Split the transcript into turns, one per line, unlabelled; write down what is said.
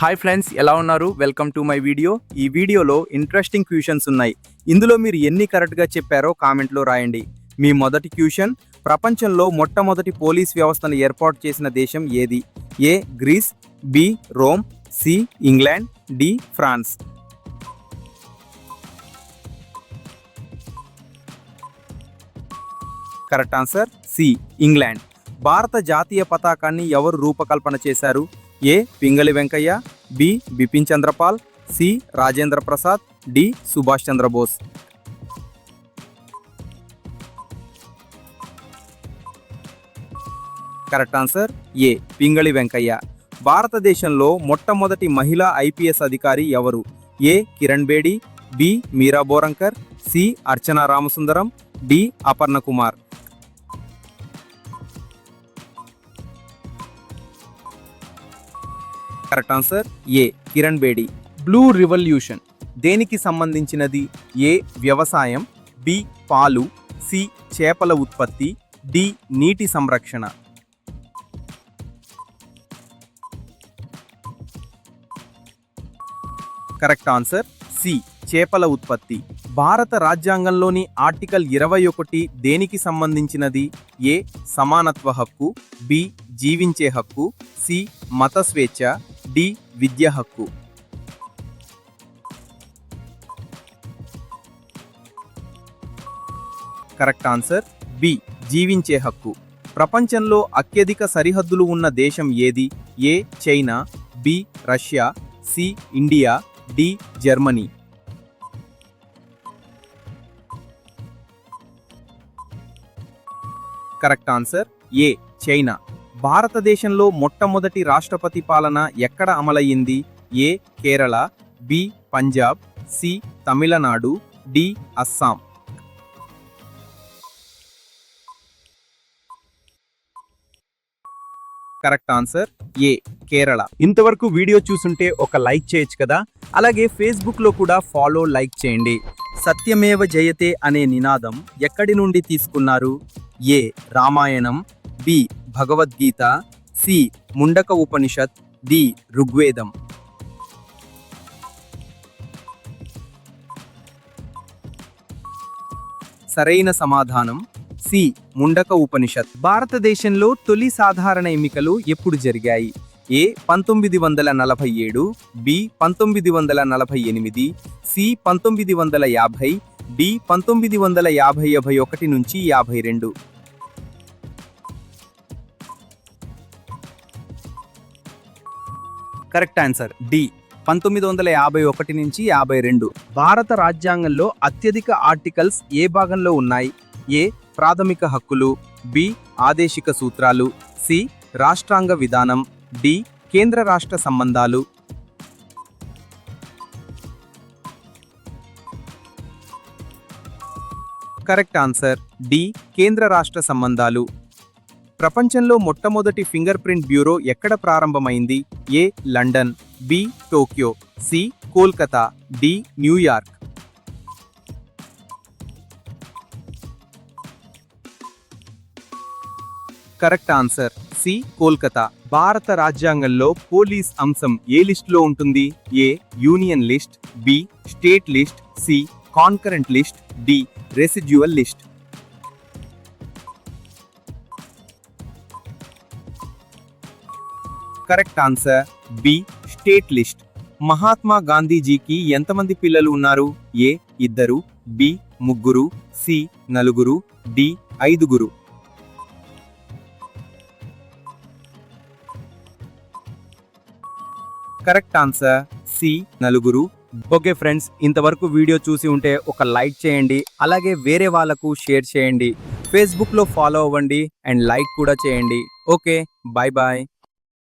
Hi friends, ఎలా ఉన్నారు? Welcome to my video. ఈ వీడియోలో ఇంట్రెస్టింగ్ క్వశ్చన్స్ ఉన్నాయి. ఇందులో మీరు ఎన్ని కరెక్ట్గా చెప్పారో కామెంట్లో రాయండి. మీ మొదటి క్వశ్చన్: ప్రపంచంలో మొట్టమొదటి పోలీస్ వ్యవస్థను ఏర్పాటు చేసిన దేశం ఏది? A Greece, B Rome, C England, D France. Correct answer C England. భారత జాతీయ పతాకాన్ని ఎవరు రూపకల్పన చేశారు? A Pingali Venkaiah, B Bipin Chandra Pal, C Rajendra Prasad, D Subhash Chandra Bose. Correct answer A Pingali Venkaiah. భారతదేశంలో మొట్టమొదటి మహిళా ఐపీఎస్ అధికారి ఎవరు? A Kiran Bedi, B Meera Borwankar, C Archana Ramasundaram, D Aparna Kumar. Correct answer A Kiran Bedi. Blue revolution దేనికి సంబంధించినది? ఏ వ్యవసాయం, బి పాలు, సి చేపల ఉత్పత్తి, డి నీటి సంరక్షణ. కరెక్ట్ ఆన్సర్ సి చేపల ఉత్పత్తి. భారత రాజ్యాంగంలోని ఆర్టికల్ 21 దేనికి సంబంధించినది? ఏ సమానత్వ హక్కు, బి జీవించే హక్కు, సి మత స్వేచ్ఛ, డి విద్య హక్కు. కరెక్ట్ ఆన్సర్ బి జీవించే హక్కు. ప్రపంచంలో అత్యధిక సరిహద్దులు ఉన్న దేశం ఏది? A China, B Russia, C India, D Germany. Correct answer A China. భారతదేశంలో మొట్టమొదటి రాష్ట్రపతి పాలన ఎక్కడ అమలయ్యింది? A Kerala, B Punjab, C Tamil Nadu, D Assam. Correct answer A Kerala. ఇంతవరకు వీడియో చూసుంటే ఒక లైక్ చేయొచ్చు కదా. అలాగే ఫేస్బుక్లో కూడా ఫాలో, లైక్ చేయండి. సత్యమేవ జయతే అనే నినాదం ఎక్కడి నుండి తీసుకున్నారు? ఏ రామాయణం, బి భగవద్గీత, సి ముండక ఉపనిషత్, డి ఋగ్వేదం. సరైన సమాధానం సి ముండక ఉపనిషత్. భారతదేశంలో తొలి సాధారణ ఎన్నికలు ఎప్పుడు జరిగాయి? ఏ 1947, బి 1948, సి 1950, డి 1951 నుంచి 52. కరెక్ట్ ఆన్సర్ డి 1951 నుంచి 52. భారత రాజ్యాంగంలో అత్యధిక ఆర్టికల్స్ ఏ భాగంలో ఉన్నాయి? ఏ ప్రాథమిక హక్కులు, బి ఆదేశిక సూత్రాలు, సి రాష్ట్రాంగ విధానం, డి కేంద్ర రాష్ట్ర సంబంధాలు. కరెక్ట్ ఆన్సర్ డి కేంద్ర రాష్ట్ర సంబంధాలు. ప్రపంచంలో మొట్టమొదటి ఫింగర్ ప్రింట్ బ్యూరో ఎక్కడ ప్రారంభమైంది? A London, B Tokyo, C Kolkata, D New York. Correct answer C Kolkata. భారత రాజ్యాంగంలో పోలీస్ అంశం ఏ లిస్టులో ఉంటుంది? A union list, B state list, C concurrent list, D residual list. Correct answer B state list. Mahatma గాంధీజీకి ఎంతమంది పిల్లలు ఉన్నారు? A 2, B 3, C 4, D 5. Correct answer C 4. Okay friends, ఇంతవరకు వీడియో చూసి ఉంటే ఒక లైక్ చేయండి. అలాగే వేరే వాళ్ళకు షేర్ చేయండి. ఫేస్బుక్లో ఫాలో అవ్వండి అండ్ లైక్ కూడా చేయండి. Okay, bye bye.